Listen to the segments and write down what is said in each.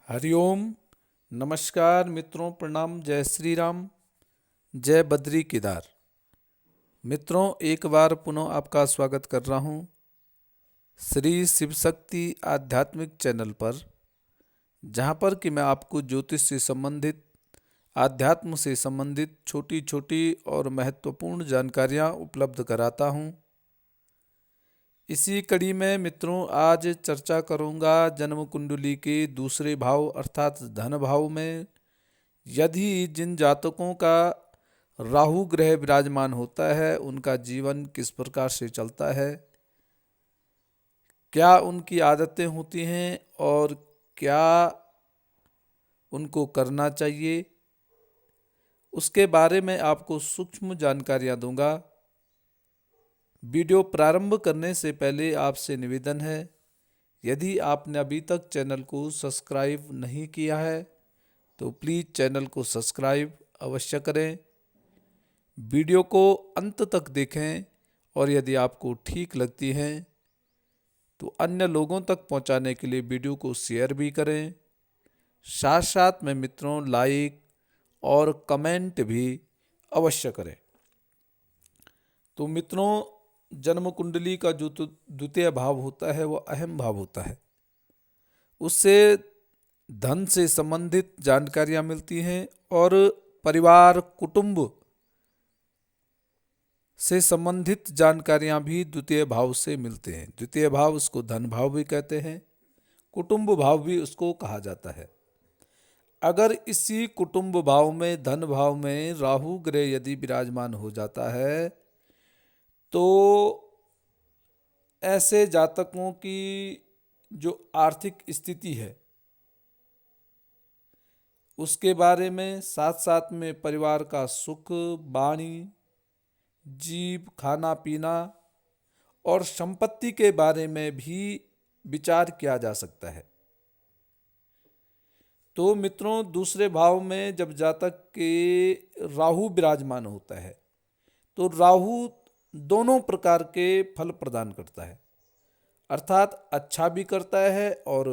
हरिओम। नमस्कार मित्रों, प्रणाम। जय श्री राम, जय बद्री केदार। मित्रों, एक बार पुनः आपका स्वागत कर रहा हूँ श्री शिव शक्ति आध्यात्मिक चैनल पर, जहाँ पर कि मैं आपको ज्योतिष से संबंधित, आध्यात्म से संबंधित छोटी छोटी और महत्वपूर्ण जानकारियाँ उपलब्ध कराता हूँ। इसी कड़ी में मित्रों आज चर्चा करूंगा जन्म कुंडली के दूसरे भाव अर्थात धन भाव में यदि जिन जातकों का राहु ग्रह विराजमान होता है उनका जीवन किस प्रकार से चलता है, क्या उनकी आदतें होती हैं और क्या उनको करना चाहिए, उसके बारे में आपको सूक्ष्म जानकारियां दूंगा। वीडियो प्रारंभ करने से पहले आपसे निवेदन है, यदि आपने अभी तक चैनल को सब्सक्राइब नहीं किया है तो प्लीज़ चैनल को सब्सक्राइब अवश्य करें। वीडियो को अंत तक देखें और यदि आपको ठीक लगती हैं तो अन्य लोगों तक पहुंचाने के लिए वीडियो को शेयर भी करें। साथ साथ में मित्रों लाइक और कमेंट भी अवश्य करें। तो मित्रों, जन्म कुंडली का जो द्वितीय भाव होता है वो अहम भाव होता है। उससे धन से संबंधित जानकारियां मिलती हैं और परिवार कुटुंब से संबंधित जानकारियां भी द्वितीय भाव से मिलते हैं। द्वितीय भाव उसको धन भाव भी कहते हैं, कुटुंब भाव भी उसको कहा जाता है। अगर इसी कुटुंब भाव में, धन भाव में राहु ग्रह यदि विराजमान हो जाता है तो ऐसे जातकों की जो आर्थिक स्थिति है उसके बारे में, साथ साथ में परिवार का सुख, वाणी, जीव, खाना पीना और संपत्ति के बारे में भी विचार किया जा सकता है। तो मित्रों, दूसरे भाव में जब जातक के राहु विराजमान होता है तो राहु दोनों प्रकार के फल प्रदान करता है, अर्थात अच्छा भी करता है और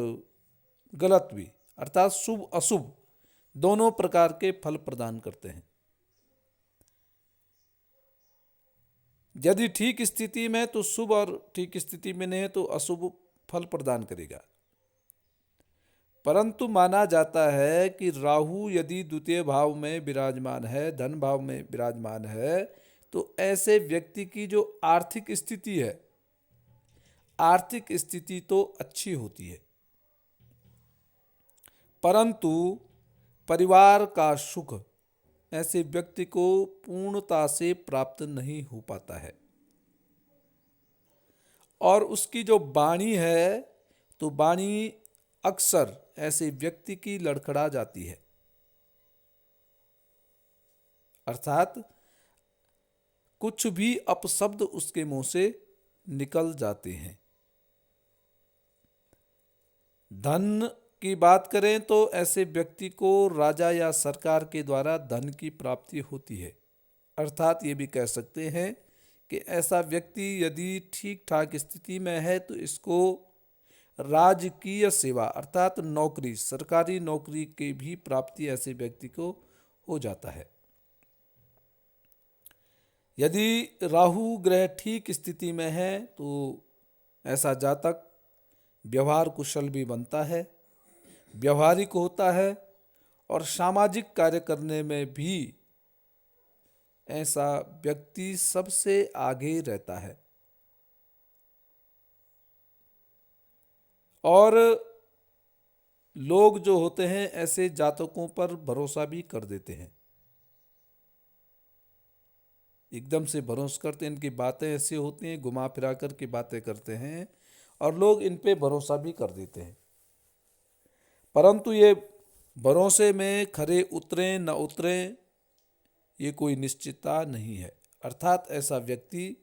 गलत भी, अर्थात शुभ अशुभ दोनों प्रकार के फल प्रदान करते हैं। यदि ठीक स्थिति में तो शुभ और ठीक स्थिति में नहीं है तो अशुभ फल प्रदान करेगा। परंतु माना जाता है कि राहु यदि द्वितीय भाव में विराजमान है, धन भाव में विराजमान है, तो ऐसे व्यक्ति की जो आर्थिक स्थिति है, आर्थिक स्थिति तो अच्छी होती है, परंतु परिवार का सुख ऐसे व्यक्ति को पूर्णता से प्राप्त नहीं हो पाता है। और उसकी जो वाणी है तो वाणी अक्सर ऐसे व्यक्ति की लड़खड़ा जाती है, अर्थात कुछ भी अपशब्द उसके मुंह से निकल जाते हैं। धन की बात करें तो ऐसे व्यक्ति को राजा या सरकार के द्वारा धन की प्राप्ति होती है, अर्थात ये भी कह सकते हैं कि ऐसा व्यक्ति यदि ठीक ठाक स्थिति में है तो इसको राजकीय सेवा अर्थात नौकरी, सरकारी नौकरी की भी प्राप्ति ऐसे व्यक्ति को हो जाता है। यदि राहु ग्रह ठीक स्थिति में है तो ऐसा जातक व्यवहार कुशल भी बनता है, व्यवहारिक होता है और सामाजिक कार्य करने में भी ऐसा व्यक्ति सबसे आगे रहता है। और लोग जो होते हैं ऐसे जातकों पर भरोसा भी कर देते हैं, एकदम से भरोसा करते हैं। इनकी बातें ऐसी होती हैं, घुमा फिरा कर की बातें करते हैं और लोग इन पे भरोसा भी कर देते हैं। परंतु ये भरोसे में खरे उतरें न उतरें ये कोई निश्चितता नहीं है, अर्थात ऐसा व्यक्ति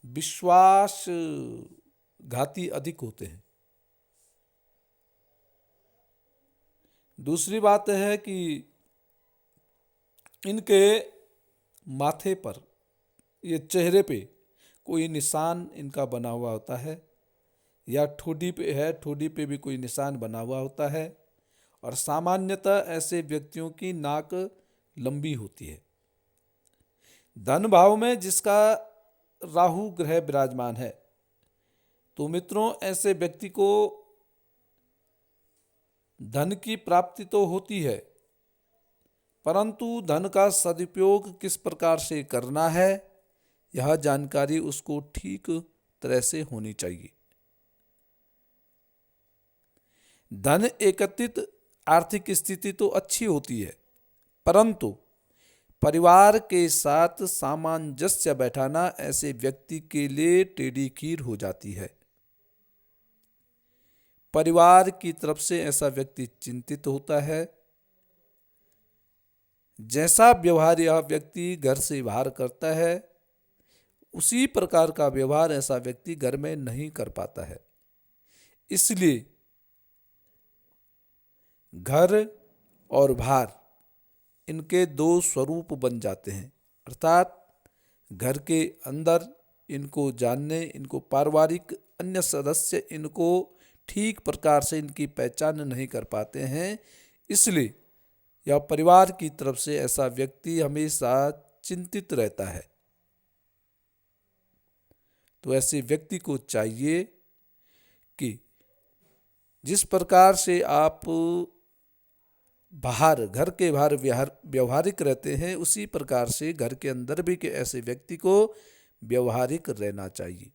विश्वासघाती अधिक होते हैं। दूसरी बात है कि इनके माथे पर, ये चेहरे पे कोई निशान इनका बना हुआ होता है, या ठोडी पे है, ठोडी पे भी कोई निशान बना हुआ होता है। और सामान्यतः ऐसे व्यक्तियों की नाक लंबी होती है। धन भाव में जिसका राहु ग्रह विराजमान है, तो मित्रों ऐसे व्यक्ति को धन की प्राप्ति तो होती है, परंतु धन का सदुपयोग किस प्रकार से करना है, यह जानकारी उसको ठीक तरह से होनी चाहिए। धन एकत्रित आर्थिक स्थिति तो अच्छी होती है, परंतु परिवार के साथ सामंजस्य बैठाना ऐसे व्यक्ति के लिए टेढ़ी खीर हो जाती है। परिवार की तरफ से ऐसा व्यक्ति चिंतित होता है। जैसा व्यवहार यह व्यक्ति घर से बाहर करता है, उसी प्रकार का व्यवहार ऐसा व्यक्ति घर में नहीं कर पाता है। इसलिए घर और बाहर इनके दो स्वरूप बन जाते हैं, अर्थात घर के अंदर इनको जानने, इनको पारिवारिक अन्य सदस्य इनको ठीक प्रकार से इनकी पहचान नहीं कर पाते हैं। इसलिए यह परिवार की तरफ से ऐसा व्यक्ति हमेशा चिंतित रहता है। तो ऐसे व्यक्ति को चाहिए कि जिस प्रकार से आप बाहर, घर के बाहर व्यवहारिक रहते हैं, उसी प्रकार से घर के अंदर भी के ऐसे व्यक्ति को व्यवहारिक रहना चाहिए।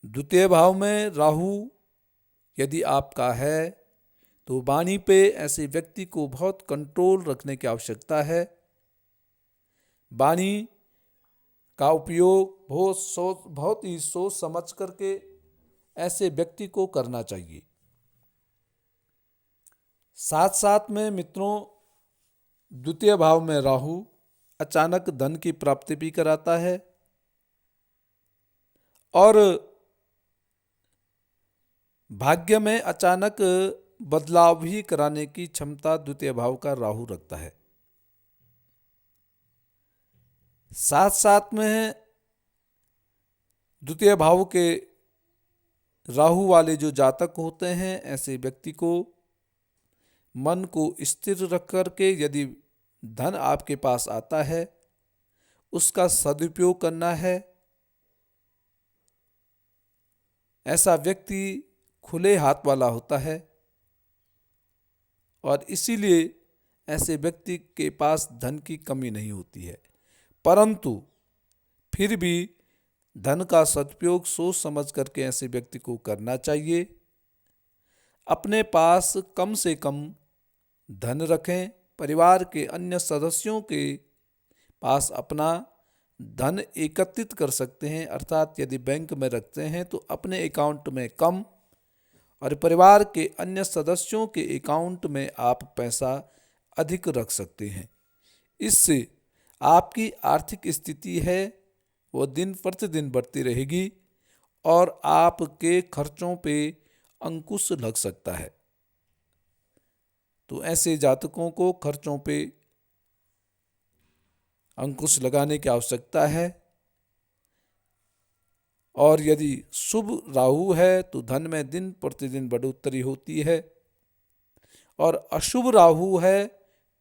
द्वितीय भाव में राहु यदि आपका है, तो वाणी पे ऐसे व्यक्ति को बहुत कंट्रोल रखने की आवश्यकता है। वाणी का उपयोग बहुत ही सोच समझ करके ऐसे व्यक्ति को करना चाहिए। साथ साथ में मित्रों, द्वितीय भाव में राहु अचानक धन की प्राप्ति भी कराता है और भाग्य में अचानक बदलाव भी कराने की क्षमता द्वितीय भाव का राहु रखता है। साथ साथ में द्वितीय भाव के राहु वाले जो जातक होते हैं, ऐसे व्यक्ति को मन को स्थिर रख करके यदि धन आपके पास आता है, उसका सदुपयोग करना है। ऐसा व्यक्ति खुले हाथ वाला होता है और इसीलिए ऐसे व्यक्ति के पास धन की कमी नहीं होती है, परंतु फिर भी धन का सदुपयोग सोच समझ करके ऐसे व्यक्ति को करना चाहिए। अपने पास कम से कम धन रखें। परिवार के अन्य सदस्यों के पास अपना धन एकत्रित कर सकते हैं, अर्थात यदि बैंक में रखते हैं तो अपने अकाउंट में कम और परिवार के अन्य सदस्यों के अकाउंट में आप पैसा अधिक रख सकते हैं। इससे आपकी आर्थिक स्थिति है वो दिन प्रतिदिन बढ़ती रहेगी और आपके खर्चों पे अंकुश लग सकता है। तो ऐसे जातकों को खर्चों पे अंकुश लगाने की आवश्यकता है। और यदि शुभ राहु है तो धन में दिन प्रतिदिन बढ़ोतरी होती है, और अशुभ राहु है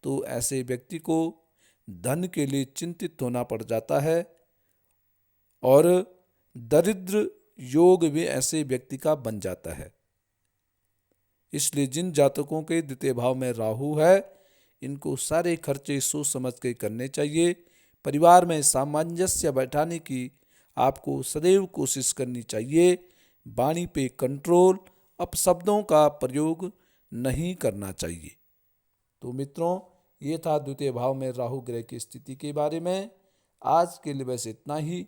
तो ऐसे व्यक्ति को धन के लिए चिंतित होना पड़ जाता है और दरिद्र योग भी ऐसे व्यक्ति का बन जाता है। इसलिए जिन जातकों के द्वितीय भाव में राहु है, इनको सारे खर्चे सोच समझ के करने चाहिए। परिवार में सामंजस्य बैठाने की आपको सदैव कोशिश करनी चाहिए। वाणी पे कंट्रोल, अपशब्दों का प्रयोग नहीं करना चाहिए। तो मित्रों, ये था द्वितीय भाव में राहु ग्रह की स्थिति के बारे में। आज के लिए बस इतना ही।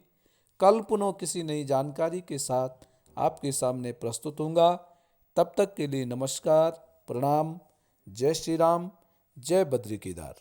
कल पुनः किसी नई जानकारी के साथ आपके सामने प्रस्तुत होऊंगा। तब तक के लिए नमस्कार, प्रणाम, जय श्री राम, जय बद्री केदार।